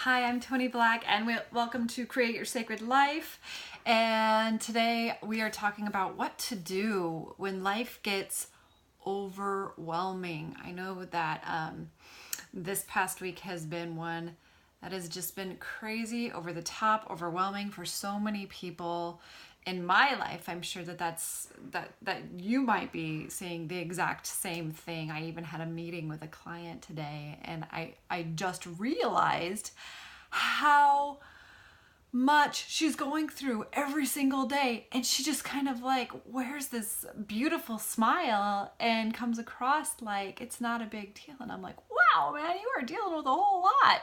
Hi, I'm Tony Black, and welcome to Create Your Sacred Life. And today we are talking about what to do when life gets overwhelming. I know that this past week has been one that has just been crazy, over the top, overwhelming for so many people in my life. I'm sure that you might be seeing the exact same thing. I even had a meeting with a client today, and I just realized how much she's going through every single day, and she just kind of like wears this beautiful smile and comes across like it's not a big deal. And I'm like, wow, man, you are dealing with a whole lot.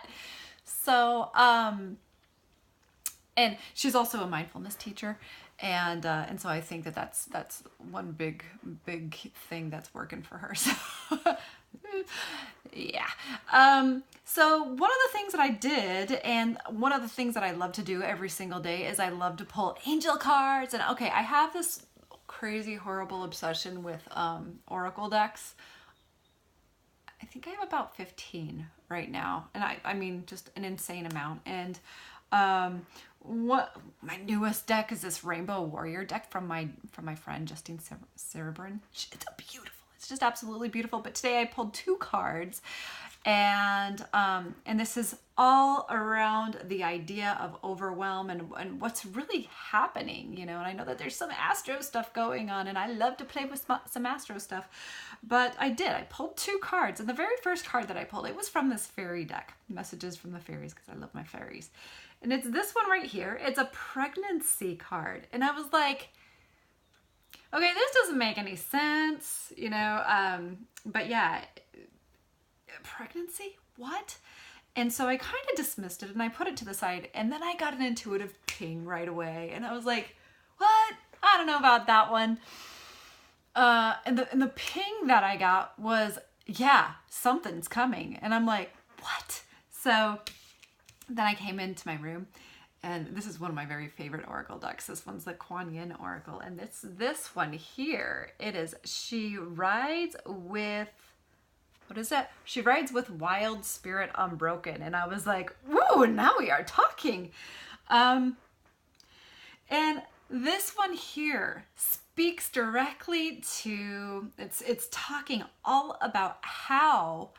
So and she's also a mindfulness teacher, and so I think that's one big thing that's working for her. So yeah. So one of the things that I did, and one of the things that I love to do every single day, is I love to pull angel cards. And okay, I have this crazy horrible obsession with oracle decks. I think I have about 15 right now, and I mean just an insane amount. And what my newest deck is this Rainbow Warrior deck from my friend Justine Cerebrin. It's just absolutely beautiful. But today I pulled two cards, and this is all around the idea of overwhelm and what's really happening, you know. And I know that there's some astro stuff going on, and I love to play with some astro stuff. But I pulled two cards, and the very first card that I pulled, it was from this fairy deck, Messages from the Fairies, because I love my fairies. And it's this one right here. It's a pregnancy card. And I was like, okay, this doesn't make any sense, you know, but yeah, pregnancy, what? And so I kind of dismissed it, and I put it to the side, and then I got an intuitive ping right away, and I was like, what? I don't know about that one. And the ping that I got was, yeah, something's coming. And I'm like, what? So then I came into my room, and this is one of my very favorite oracle decks. This one's the Kuan Yin Oracle, and it's this one here. It is She Rides with, what is it? She Rides with Wild Spirit Unbroken. And I was like, woo, now we are talking. And this one here speaks directly to, it's talking all about how,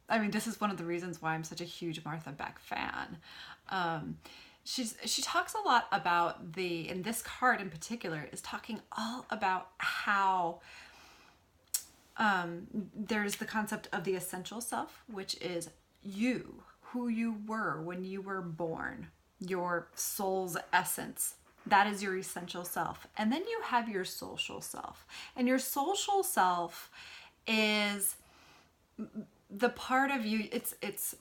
I mean, this is one of the reasons why I'm such a huge Martha Beck fan. She talks a lot about and this card in particular is talking all about how there's the concept of the essential self, which is you, who you were when you were born, your soul's essence. That is your essential self. And then you have your social self. And your social self is the part of you, it's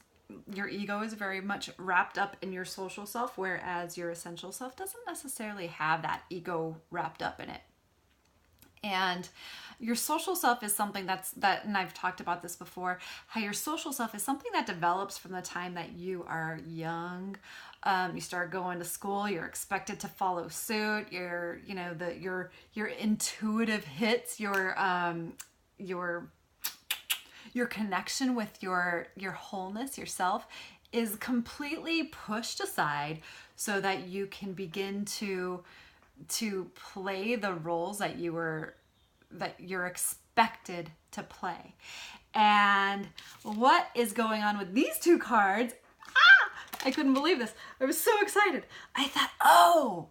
your ego is very much wrapped up in your social self, whereas your essential self doesn't necessarily have that ego wrapped up in it. And your social self is something and I've talked about this before, how your social self is something that develops from the time that you are young. You start going to school, you're expected to follow suit. Your intuitive hits, your connection with your wholeness, yourself, is completely pushed aside so that you can begin to play the roles that you're expected to play. And what is going on with these two cards? I couldn't believe this. I was so excited. I thought, oh,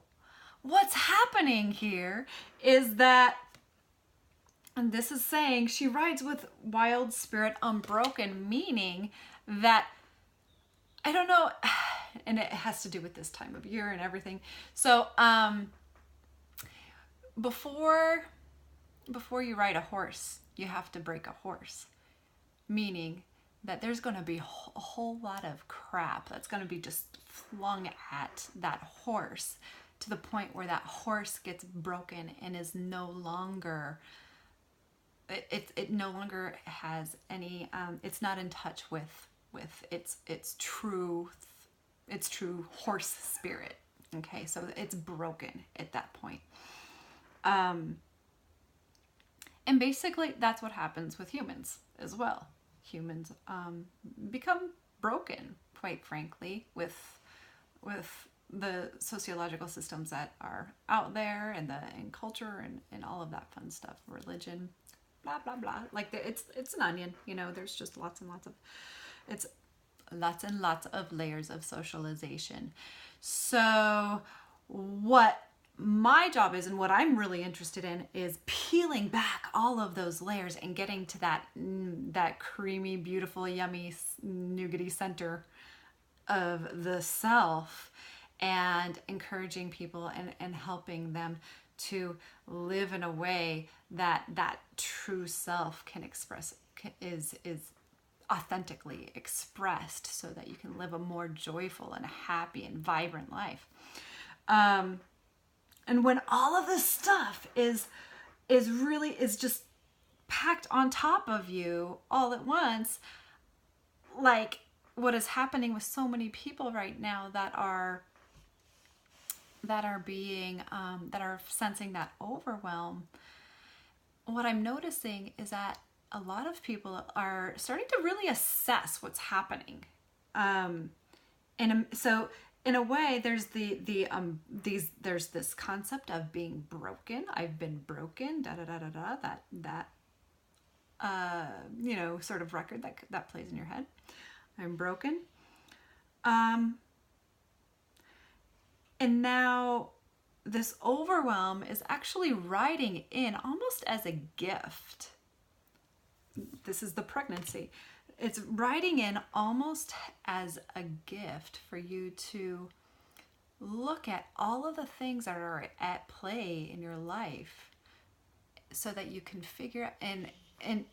what's happening here is that, and this is saying she rides with Wild Spirit Unbroken, meaning that, I don't know, and it has to do with this time of year and everything. So before you ride a horse, you have to break a horse, meaning that there's going to be a whole lot of crap that's going to be just flung at that horse, to the point where that horse gets broken and is no longer, it no longer has any, it's not in touch with its true horse spirit. Okay, so it's broken at that point. And basically that's what happens with humans as well. humans become broken, quite frankly, with the sociological systems that are out there, and culture, and all of that fun stuff, religion, blah blah blah. Like it's an onion, there's just lots and lots of it's lots and lots of layers of socialization. So what my job is, and what I'm really interested in, is peeling back all of those layers and getting to that creamy, beautiful, yummy, nougaty center of the self, and encouraging people and helping them to live in a way that true self can express, is authentically expressed, so that you can live a more joyful and happy and vibrant life. And when all of this stuff is just packed on top of you all at once, like what is happening with so many people right now that are sensing that overwhelm, what I'm noticing is that a lot of people are starting to really assess what's happening. So in a way, there's there's this concept of being broken. I've been broken, da da da da da. That sort of record that plays in your head. I'm broken. And now this overwhelm is actually riding in almost as a gift. This is the pregnancy. It's riding in almost as a gift for you to look at all of the things that are at play in your life, so that you can figure and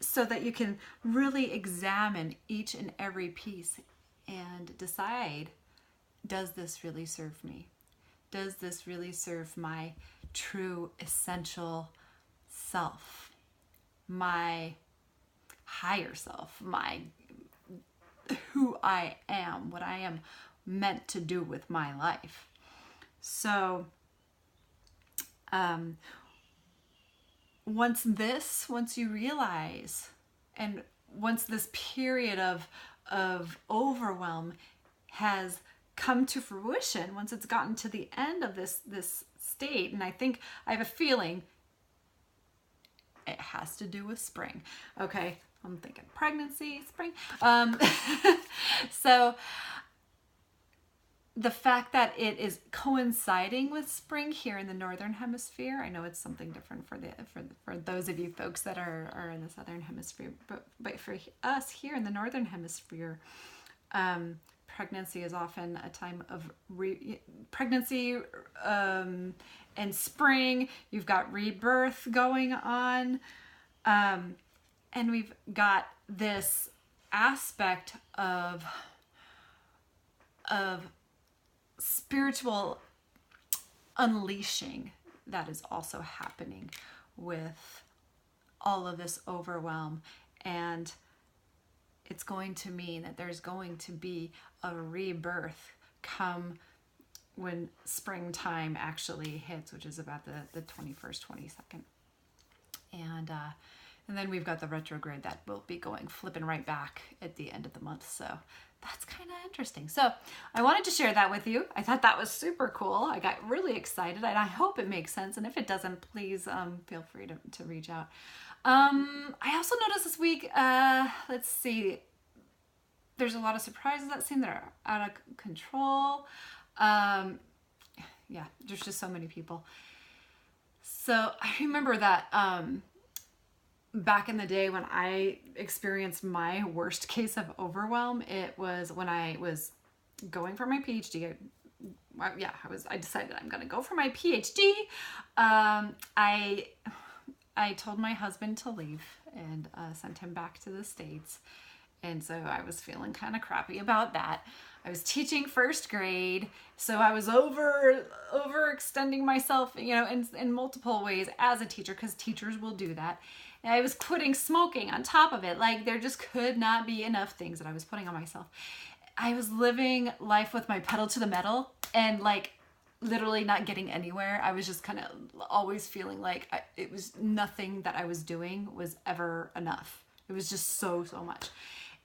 so that you can really examine each and every piece and decide, does this really serve me? Does this really serve my true essential self, my higher self, my who I am, what I am meant to do with my life? So once you realize, and once this period of overwhelm has come to fruition, once it's gotten to the end of this state, and I have a feeling it has to do with spring. Okay, I'm thinking pregnancy, spring. So the fact that it is coinciding with spring here in the northern hemisphere, I know it's something different for those of you folks that are in the southern hemisphere, but for us here in the northern hemisphere, pregnancy is often a time of pregnancy and spring. You've got rebirth going on, and we've got this aspect of spiritual unleashing that is also happening with all of this overwhelm. And it's going to mean that there's going to be a rebirth come when springtime actually hits, which is about the 21st, 22nd. And then we've got the retrograde that will be flipping right back at the end of the month. So that's kind of interesting. So I wanted to share that with you. I thought that was super cool. I got really excited, and I hope it makes sense. And if it doesn't, please feel free to reach out. I also noticed this week, let's see, there's a lot of surprises that seem that are out of control. Yeah, there's just so many people. So I remember that back in the day when I experienced my worst case of overwhelm, it was when I was going for my PhD. I decided I'm going to go for my PhD. I told my husband to leave and sent him back to the States. And so I was feeling kind of crappy about that. I was teaching first grade, so I was overextending myself, in multiple ways as a teacher, because teachers will do that. And I was quitting smoking on top of it. Like, there just could not be enough things that I was putting on myself. I was living life with my pedal to the metal and literally not getting anywhere. I was just kind of always feeling like it was nothing that I was doing was ever enough. It was just so much.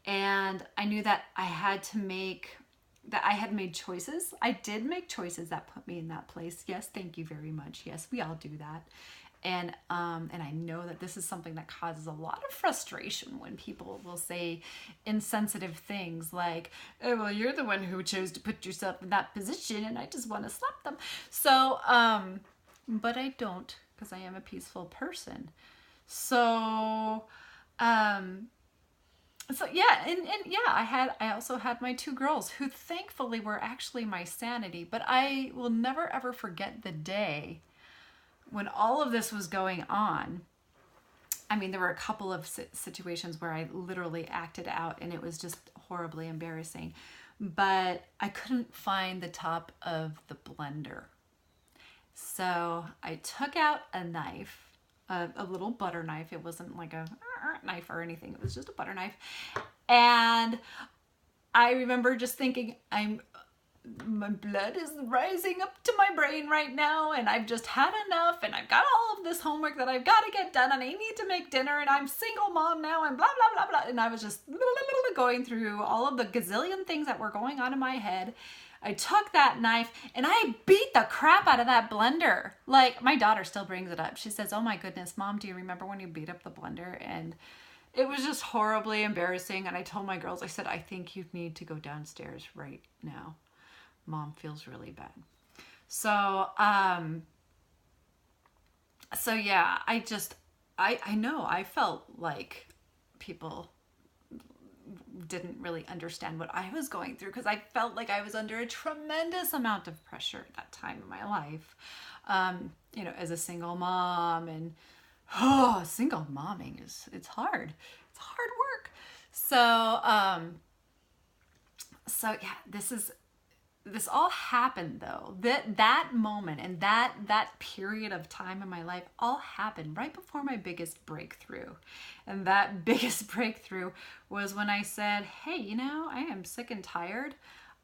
And I knew that I had made choices. I did make choices that put me in that place. Yes, thank you very much. Yes, we all do that. And I know that this is something that causes a lot of frustration when people will say insensitive things like, "Oh, well, you're the one who chose to put yourself in that position, and I just want to slap them." So, but I don't, because I am a peaceful person. So, um, so yeah, and yeah, I also had my two girls who thankfully were actually my sanity, but I will never ever forget the day when all of this was going on. I mean, there were a couple of situations where I literally acted out and it was just horribly embarrassing, but I couldn't find the top of the blender. So I took out a knife, a little butter knife. It wasn't like a knife or anything. It was just a butter knife. And I remember just thinking, my blood is rising up to my brain right now, and I've just had enough, and I've got all of this homework that I've got to get done, and I need to make dinner, and I'm single mom now, and blah, blah, blah, blah. And I was just going through all of the gazillion things that were going on in my head. I took that knife and I beat the crap out of that blender. Like, my daughter still brings it up. She says, "Oh my goodness, Mom, do you remember when you beat up the blender?" And it was just horribly embarrassing. And I told my girls, I said, "I think you need to go downstairs right now. Mom feels really bad." So, yeah, I know I felt like people didn't really understand what I was going through, because I felt like I was under a tremendous amount of pressure at that time in my life. As a single mom, and single momming it's hard. It's hard work. So yeah, this all happened though. That moment and that period of time in my life all happened right before my biggest breakthrough. And that biggest breakthrough was when I said, "Hey, I am sick and tired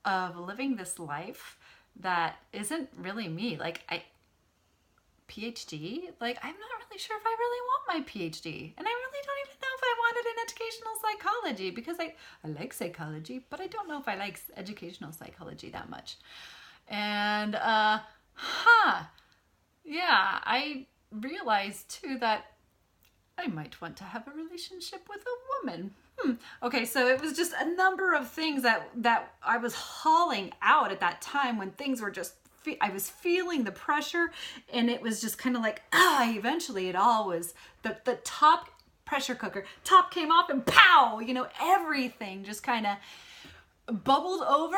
of living this life that isn't really me. PhD? I'm not really sure if I really want my PhD. And I really don't even know if I wanted an educational psychology, because I like psychology, but I don't know if I like educational psychology that much." And, yeah, I realized too that I might want to have a relationship with a woman. Okay, so it was just a number of things that I was hauling out at that time, when things were just, I was feeling the pressure, and it was just kind of like, eventually it all was, the top pressure cooker, top came off and pow, everything just kind of bubbled over,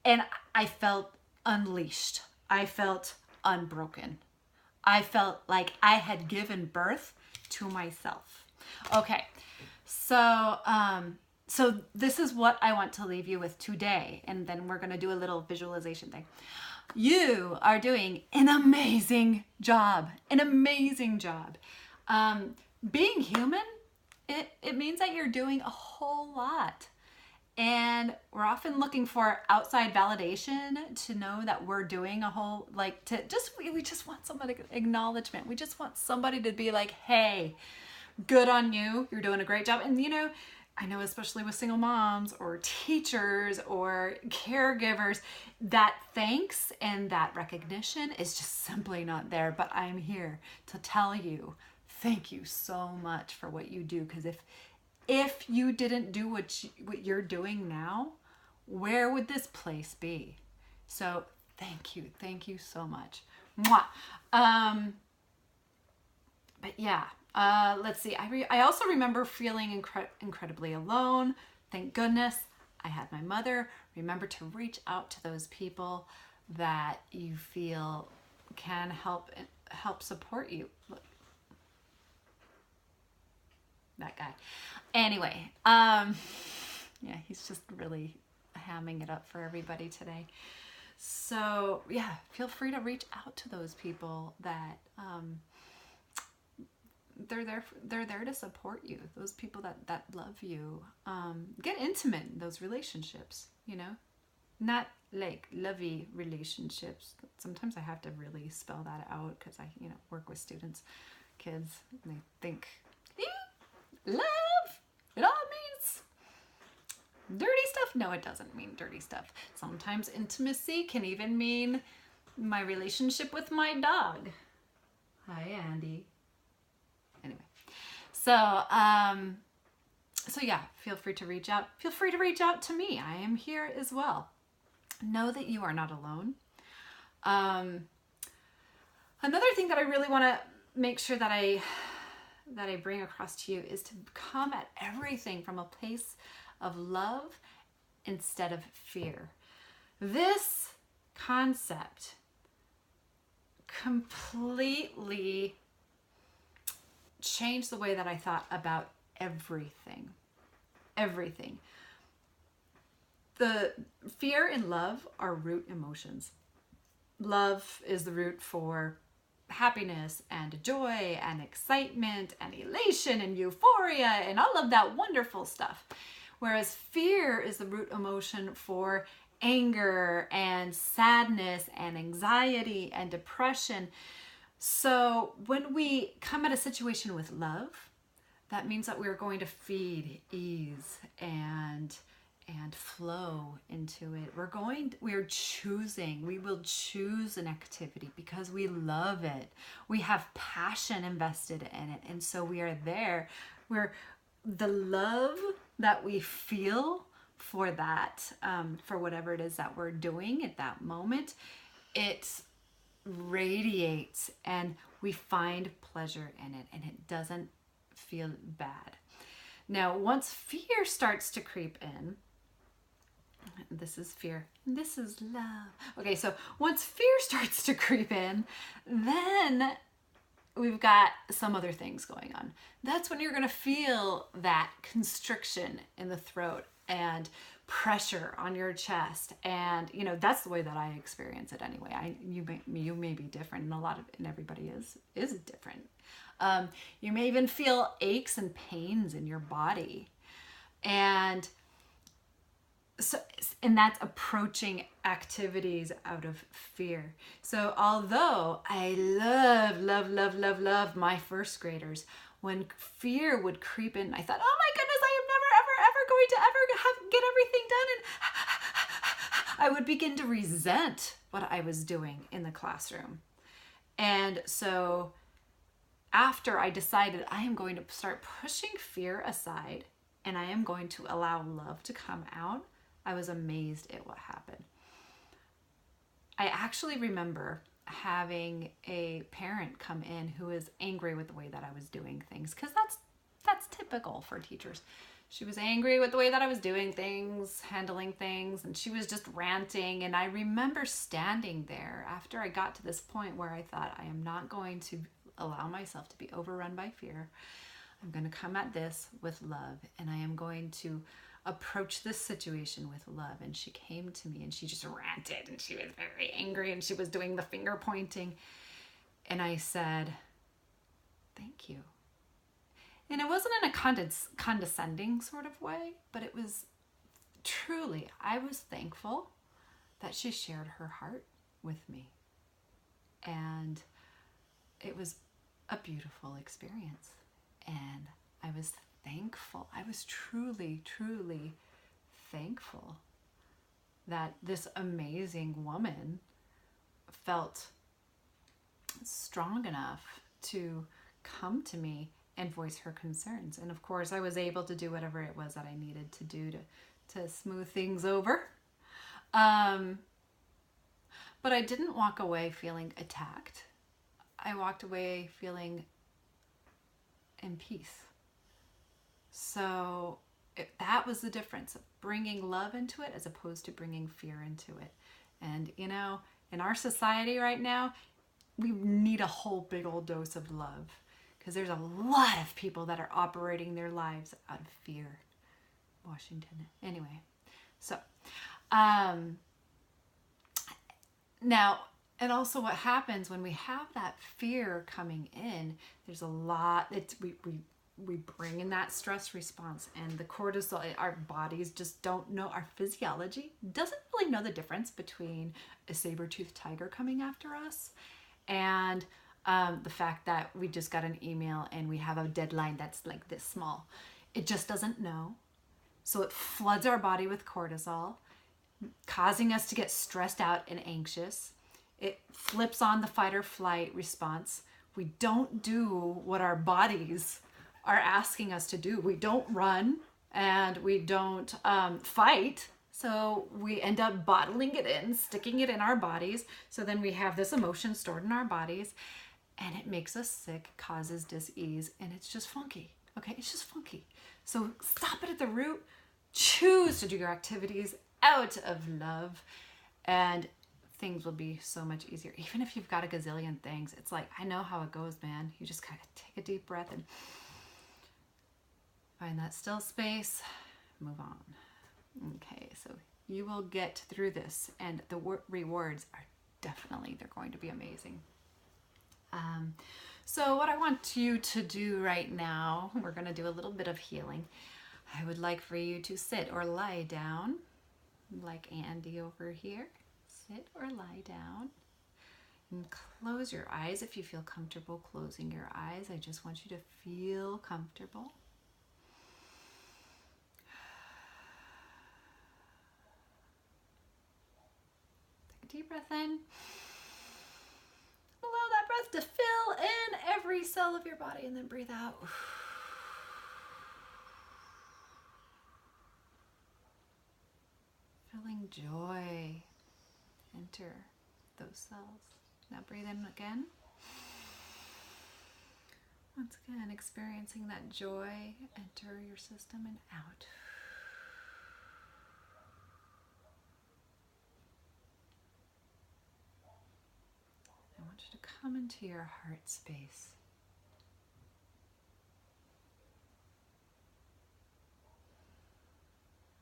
and I felt unleashed. I felt unbroken. I felt like I had given birth to myself. Okay, so this is what I want to leave you with today, and then we're going to do a little visualization thing. You are doing an amazing job. An amazing job. Being human, it means that you're doing a whole lot. And we're often looking for outside validation to know that we're doing a whole, we just want somebody acknowledgement. We just want somebody to be like, "Hey, good on you. You're doing a great job." And I know especially with single moms or teachers or caregivers, that thanks and that recognition is just simply not there. But I'm here to tell you, thank you so much for what you do. Because if you didn't do what you're doing now, where would this place be? So thank you so much. Mwah. But yeah, let's see. I also remember feeling incredibly alone. Thank goodness I had my mother. Remember to reach out to those people that you feel can help support you. Look, that guy. Anyway, yeah, he's just really hamming it up for everybody today. So yeah, feel free to reach out to those people that they're there to support you. Those people that love you. Get intimate in those relationships. Not like lovey relationships. Sometimes I have to really spell that out, because I work with students, kids, and they think love, it all means Dirty stuff? No, it doesn't mean dirty stuff. Sometimes intimacy can even mean my relationship with my dog. Hi, Andy. Anyway, so yeah, feel free to reach out. Feel free to reach out to me. I am here as well. Know that you are not alone. Another thing that I really want to make sure that I bring across to you is to come at everything from a place of love instead of fear. This concept completely changed the way that I thought about everything. Everything. The fear and love are root emotions. Love is the root for happiness and joy and excitement and elation and euphoria and all of that wonderful stuff. Whereas fear is the root emotion for anger and sadness and anxiety and depression. So when we come at a situation with love, that means that we're going to feed ease and flow into it. We will choose an activity because we love it. We have passion invested in it. And so we are there where the love that we feel for that, for whatever it is that we're doing at that moment, it radiates and we find pleasure in it and it doesn't feel bad. Now, once fear starts to creep in, this is fear, this is love. Okay, so once fear starts to creep in, then we've got some other things going on. That's when you're going to feel that constriction in the throat and pressure on your chest. And, that's the way that I experience it anyway. You may be different, and everybody is different. You may even feel aches and pains in your body. And that's approaching activities out of fear. So although I love my first graders, when fear would creep in, I thought, oh my goodness, I am never going to get everything done. And I would begin to resent what I was doing in the classroom. And so after I decided I am going to start pushing fear aside and I am going to allow love to come out, I was amazed at what happened. I actually remember having a parent come in who was angry with the way that I was doing things, because that's typical for teachers. She was angry with the way that I was doing things, handling things, and she was just ranting. And I remember standing there after I got to this point where I thought, I am not going to allow myself to be overrun by fear. I'm going to come at this with love, and I am going to approach this situation with love. And she came to me and she just ranted and she was very angry and she was doing the finger pointing. And I said, thank you. And it wasn't in a condescending sort of way, but it was truly, I was thankful that she shared her heart with me. And it was a beautiful experience. And I was thankful. I was truly thankful that this amazing woman felt strong enough to come to me and voice her concerns. And of course, I was able to do whatever it was that I needed to do to smooth things over. But I didn't walk away feeling attacked. I walked away feeling in peace. So that was the difference of bringing love into it as opposed to bringing fear into it. And, in our society right now, we need a whole big old dose of love, because there's a lot of people that are operating their lives out of fear. Washington. Anyway, so now, and also what happens when we have that fear coming in, there's a lot, we bring in that stress response, and the cortisol, our bodies just don't know, our physiology doesn't really know the difference between a saber-toothed tiger coming after us and the fact that we just got an email and we have a deadline that's like this small. It just doesn't know. So it floods our body with cortisol, causing us to get stressed out and anxious. It flips on the fight or flight response. We don't do what our bodies are asking us to do. We don't run and we don't fight. So we end up bottling it in, sticking it in our bodies. So then we have this emotion stored in our bodies and it makes us sick, causes dis-ease, and it's just funky. Okay, it's just funky. So stop it at the root. Choose to do your activities out of love, and things will be so much easier. Even if you've got a gazillion things, it's like, I know how it goes, man. You just gotta take a deep breath and find that still space, move on. Okay, so you will get through this, and the rewards are definitely, they're going to be amazing. So what I want you to do right now, we're going to do a little bit of healing. I would like for you to sit or lie down, like Andy over here. Sit or lie down and close your eyes if you feel comfortable closing your eyes. I just want you to feel comfortable. Take a deep breath in. Allow that breath to fill in every cell of your body, and then breathe out. Feeling joy enter those cells. Now breathe in again. Once again, experiencing that joy enter your system and out. I want you to come into your heart space.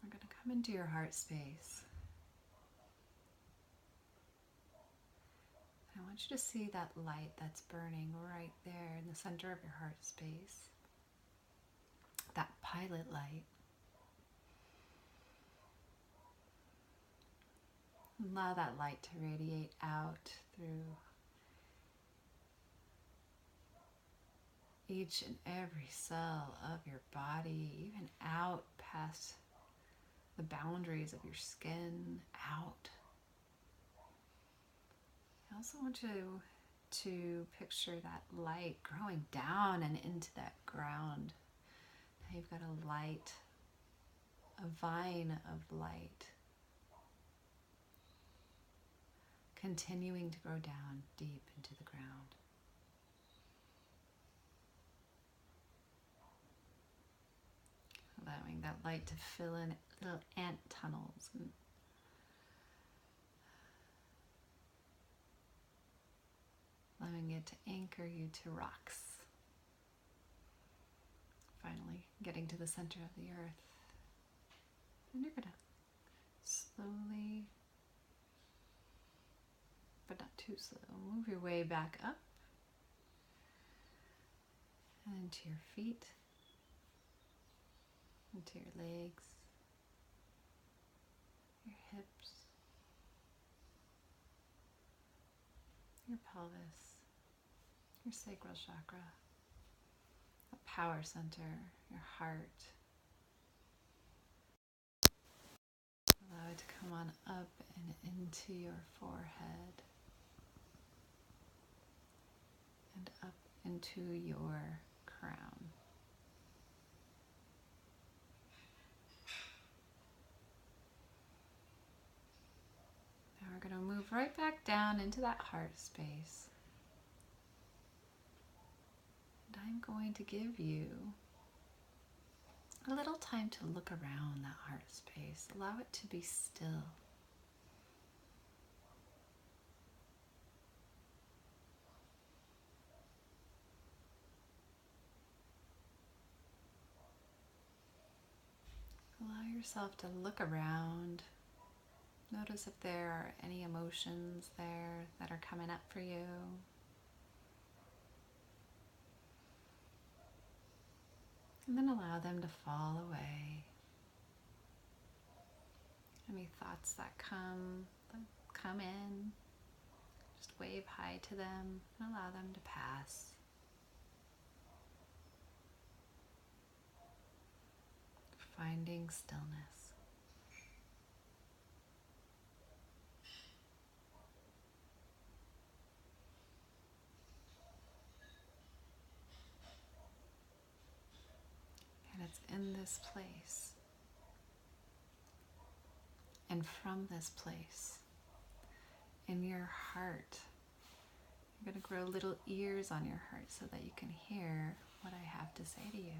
We're going to come into your heart space. I want you to see that light that's burning right there in the center of your heart space. That pilot light. Allow that light to radiate out through each and every cell of your body, even out past the boundaries of your skin, out. I also want you to picture that light growing down and into that ground. Now you've got a light, a vine of light, continuing to grow down deep into the ground. Allowing that light to fill in little ant tunnels and allowing it to anchor you to rocks. Finally getting to the center of the earth. And you're going to slowly, but not too slow, move your way back up and into your feet, into your legs, your hips, your pelvis, your sacral chakra, the power center, your heart. Allow it to come on up and into your forehead and up into your crown. Now we're going to move right back down into that heart space. And I'm going to give you a little time to look around that heart space. Allow it to be still. Allow yourself to look around. Notice if there are any emotions there that are coming up for you. And then allow them to fall away. Any thoughts that come in, just wave hi to them and allow them to pass. finding stillness. And it's in this place, and from this place, in your heart, you're going to grow little ears on your heart so that you can hear what I have to say to you.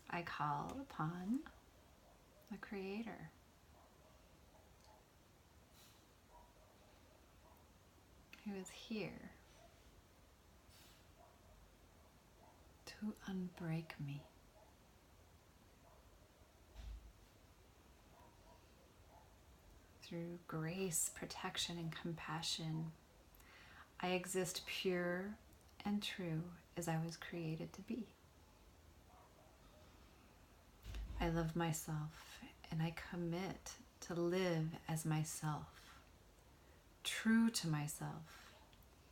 I call upon the Creator, who is here to unbreak me. Through grace, protection, and compassion, I exist pure and true as I was created to be. I love myself and I commit to live as myself, true to myself,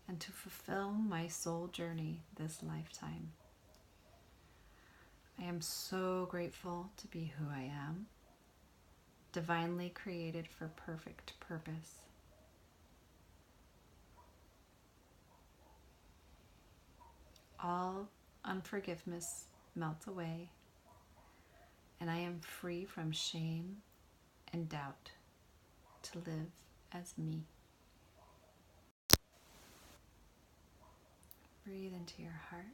and to fulfill my soul journey this lifetime. I am so grateful to be who I am, divinely created for perfect purpose. All unforgiveness melts away, and I am free from shame and doubt to live as me. Breathe into your heart.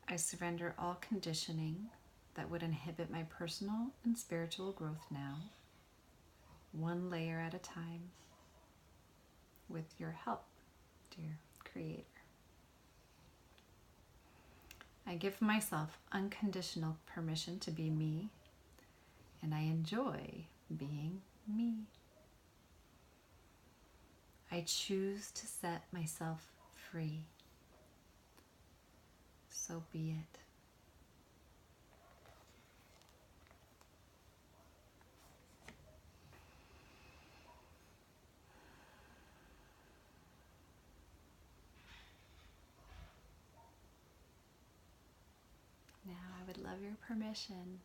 I surrender all conditioning that would inhibit my personal and spiritual growth now, one layer at a time, with your help, dear Creator. I give myself unconditional permission to be me, and I enjoy being me. I choose to set myself free. So be it. Now I would love your permission.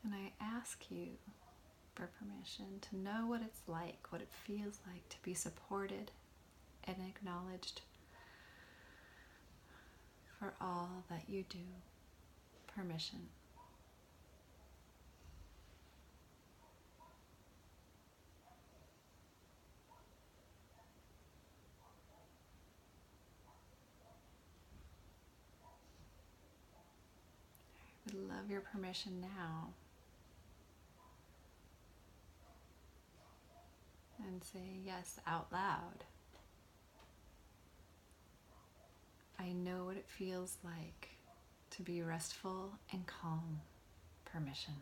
And I ask you for permission to know what it's like, what it feels like to be supported and acknowledged for all that you do. Permission. I would love your permission now. And say yes out loud. I know what it feels like to be restful and calm. Permission.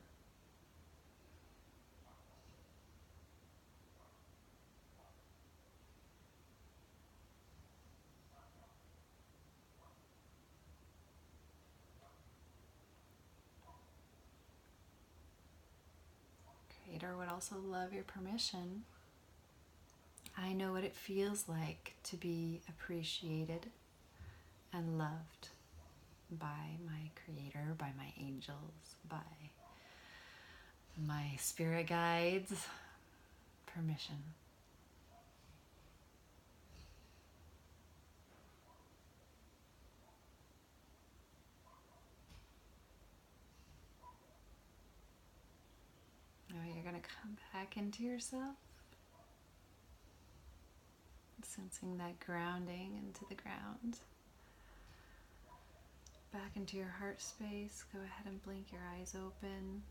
Creator would also love your permission. I know what it feels like to be appreciated and loved by my Creator, by my angels, by my spirit guides. Permission. Now you're going to come back into yourself, sensing that grounding into the ground. Back into your heart space. Go ahead and blink your eyes open.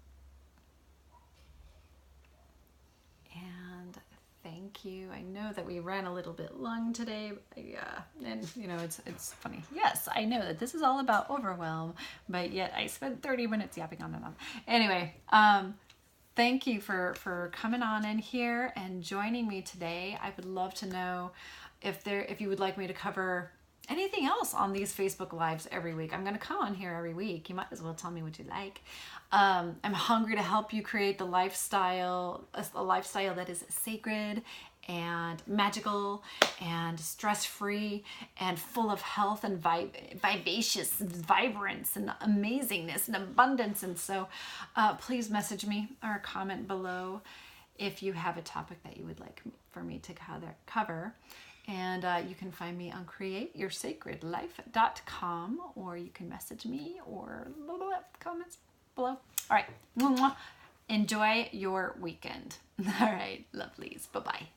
And thank you. I know that we ran a little bit long today. And you know, it's funny. Yes, I know that this is all about overwhelm, but yet I spent 30 minutes yapping on and on. Anyway, thank you for coming on in here and joining me today. I would love to know if you would like me to cover anything else on these Facebook Lives every week. I'm going to come on here every week. You might as well tell me what you like. I'm hungry to help you create the lifestyle, a lifestyle that is sacred and magical and stress-free and full of health and vivacious vibrance and amazingness and abundance. And so please message me or comment below if you have a topic that you would like for me to cover. And you can find me on createyoursacredlife.com, or you can message me or comments below. All right. Enjoy your weekend. All right, lovelies. Bye-bye.